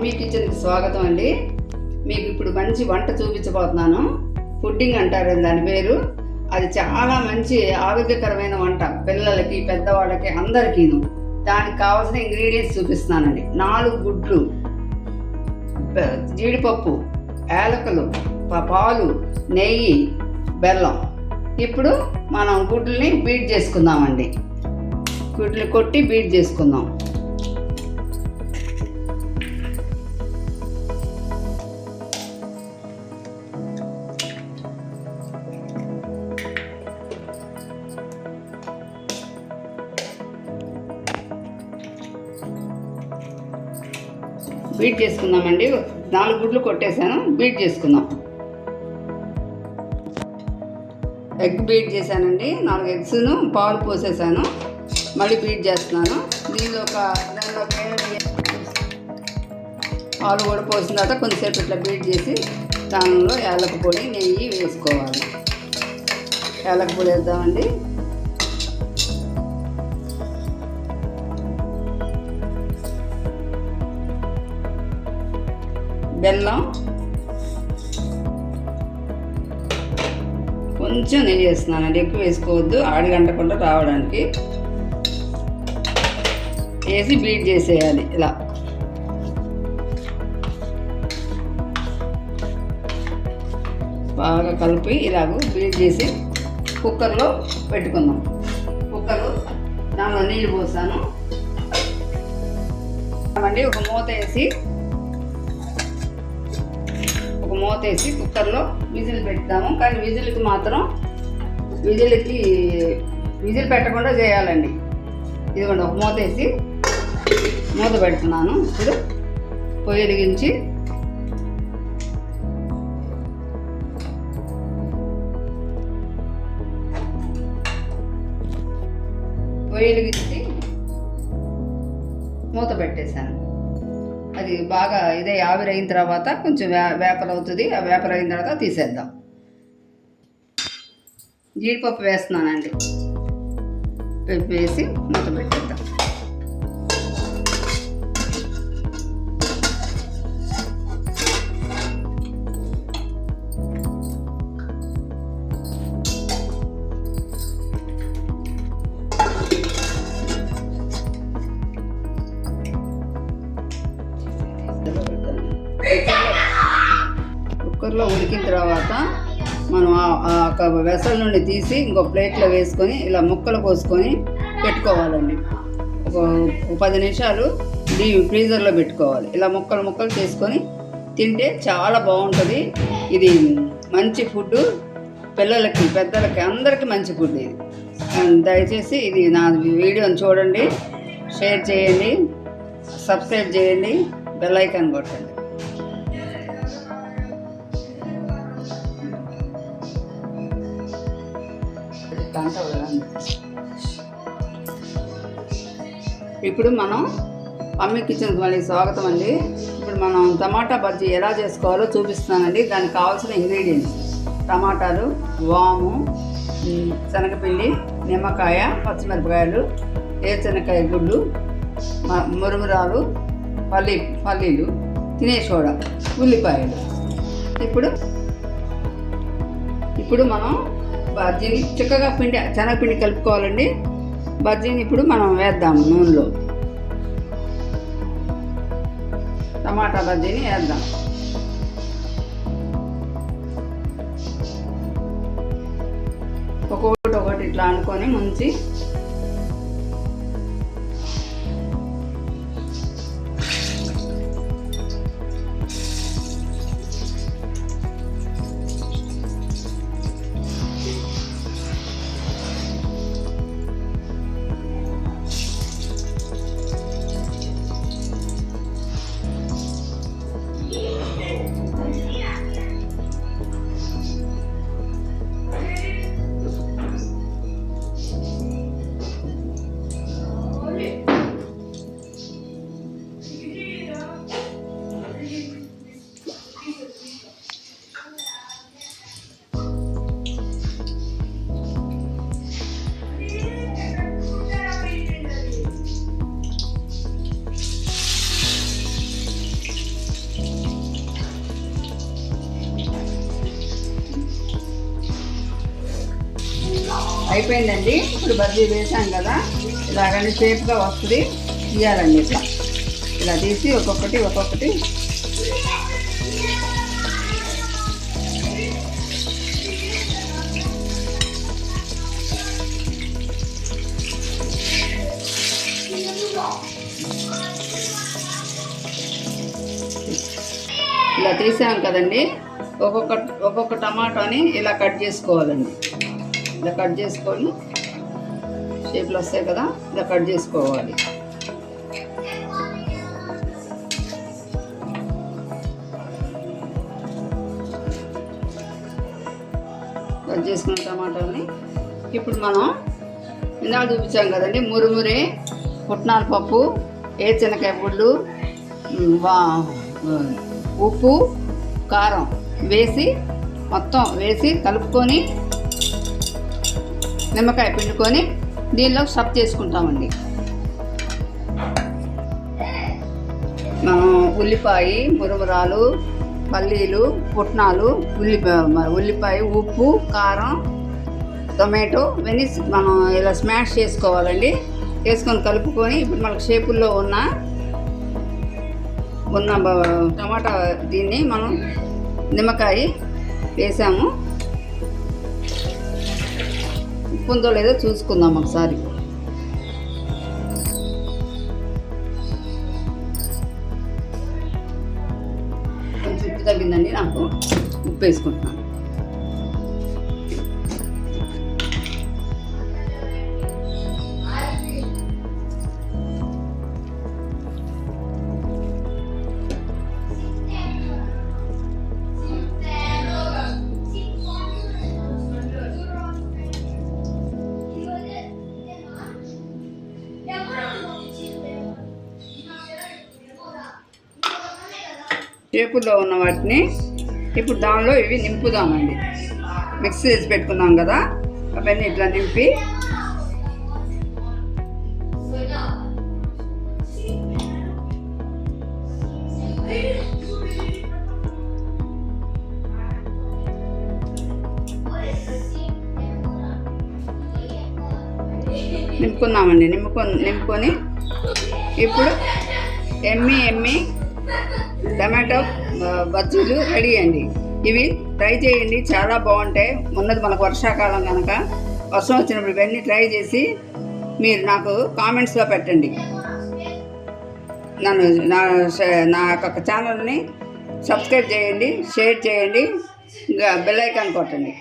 Mummy కిచెన్కి స్వాగతం అండి. మీకు ఇప్పుడు మంచి వంట చూపించబోతున్నాను. పుడ్డింగ్ అంటారు దాని పేరు. అది చాలా మంచి ఆరోగ్యకరమైన వంట, పిల్లలకి పెద్దవాళ్ళకి అందరికీను. దానికి కావాల్సిన ఇంగ్రీడియంట్స్ చూపిస్తున్నానండి. 4 గుడ్లు, జీడిపప్పు, యాలకులు, పాలు, నెయ్యి, బెల్లం. ఇప్పుడు మనం గుడ్లని బీట్ చేసుకుందామండి. గుడ్లు కొట్టి బీట్ చేసుకుందాం. బీట్ చేసుకుందామండి. 4 గుడ్లు కొట్టేశాను, బీట్ చేసుకుందాం. ఎగ్ బీట్ చేశానండి. 4 ఎగ్స్ను పాలు పోసేసాను, మళ్ళీ బీట్ చేస్తున్నాను. దీనిలో పాలు కూడా పోసిన తర్వాత కొంచెంసేపు ఇట్లా బీట్ చేసి దానిలో యాలక పొడి, నెయ్యి వేసుకోవాలి. యాలక పొడి వేద్దామండి. బెల్లం, కొంచెం నెయ్యి వేస్తున్నానండి, ఎక్కువ వేసుకోవద్దు, ఆడిగంటకుండా రావడానికి. వేసి బీట్ చేసేయాలి. ఇలా బాగా కలిపి ఇలాగ బీట్ చేసి కుక్కర్లో పెట్టుకుందాం. కుక్కర్ దానిలో నీళ్ళు పోసాను అండి. ఒక మూత వేసి కుక్కర్లో విజిల్ పెడతాము. కానీ విజిల్ పెట్టకుండా చేయాలండి. ఇదిగోండి, ఒక మూత వేసి మూత పెడుతున్నాను. ఇప్పుడు పొయ్యి వెలిగించి మూత పెట్టేశాను. అది బాగా ఇదే ఆవిరైన తర్వాత కొంచెం వేపర్ అవుతుంది. ఆ వేపర్ అయిన తర్వాత తీసేద్దాం. జీడిపప్పు వేస్తున్నానండి. వేసి మూత పెట్టేద్దాం. కుక్కర్లో ఉడికిన తర్వాత మనం ఆ వెసల నుండి తీసి ఇంకో ప్లేట్లో వేసుకొని ఇలా ముక్కలు కోసుకొని పెట్టుకోవాలండి. ఒక 10 నిమిషాలు ఫ్రీజర్లో పెట్టుకోవాలి. ఇలా ముక్కలు చేసుకొని తింటే చాలా బాగుంటుంది. ఇది మంచి ఫుడ్, పిల్లలకి పెద్దలకి అందరికీ మంచి ఫుడ్ ఇది. దయచేసి ఇది నా వీడియోని చూడండి, షేర్ చేయండి, సబ్స్క్రైబ్ చేయండి, బెల్ ఐకాన్ కొట్టండి. ఇప్పుడు మనం మమ్మీ కిచెన్కి మళ్ళీ స్వాగతం అండి. ఇప్పుడు మనం టమాటా బజ్జీ ఎలా చేసుకోవాలో చూపిస్తున్నానండి. దానికి కావాల్సిన ఇంగ్రీడియంట్స్: టమాటాలు, వాము, శనగపిండి, నిమ్మకాయ, పచ్చిమిరపకాయలు, ఏరుశనగకాయ గుడ్లు, మురుమురాలు, పల్లీలు, తినే సోడా, ఉల్లిపాయలు. ఇప్పుడు మనం బజ్జీని చిక్కగా శనగపిండి కలుపుకోవాలండి. బజ్జీని ఇప్పుడు మనం వేద్దాం నూనెలో. టమాటా బజ్జీని వేద్దాం. ఒకటి ఇట్లా అనుకొని ముంచి అయిపోయిందండి. ఇప్పుడు బజ్జీ వేసాం కదా, ఇలాగండి షేప్గా వస్తుంది. తీయాలండి ఇలా తీసి ఒక్కొక్కటి ఇలా తీసాం కదండి. ఒక్కొక్క టమాటాని ఇలా కట్ చేసుకోవాలండి. ఇలా కట్ చేసుకొని షేప్లు వస్తాయి కదా, ఇలా కట్ చేసుకోవాలి. కట్ చేసుకున్న టమాటాని ఇప్పుడు మనం ఇందాక చూపించాం కదండి, మురుమురి, పుట్నాల పప్పు, ఏరుశనగకాయ గుళ్ళు, ఉప్పు, కారం మొత్తం వేసి కలుపుకొని నిమ్మకాయ పిండుకొని దీనిలో స్టఫ్ చేసుకుంటామండి. మనం ఉల్లిపాయ, మురుమురాలు, పల్లీలు, పుట్నాలు, ఉల్లిపాయ, ఉప్పు, కారం, టొమాటో ఇవన్నీ మనం ఇలా స్మాష్ చేసుకోవాలండి. వేసుకొని కలుపుకొని ఇప్పుడు మనకు షేపుల్లో ఉన్న టమాటా దీన్ని మనం నిమ్మకాయ వేసాము. ఉప్పు ఉందో లేదో చూసుకుందాం ఒకసారి. కొంచెం ఉప్పు తగ్గిందండి, నాకు ఉప్పు వేసుకుంటున్నాను. షేపుల్లో ఉన్న వాటిని ఇప్పుడు దానిలో ఇవి నింపుదామండి. మిక్స్ చేసి పెట్టుకున్నాం కదా, అవన్నీ ఇట్లా నింపుకున్నామండి. నింపుకొని ఇప్పుడు ఎమ్మి టమాటో బజ్జీలు రెడీ అండి. ఇవి ట్రై చేయండి, చాలా బాగుంటాయి. ఉన్నది మనకు వర్షాకాలం కనుక, వర్షం వచ్చినప్పుడు ఇవన్నీ ట్రై చేసి మీరు నాకు కామెంట్స్లో పెట్టండి. నా యొక్క ఛానల్ని సబ్స్క్రైబ్ చేయండి, షేర్ చేయండి, ఇంకా బెల్ ఐకాన్ కొట్టండి.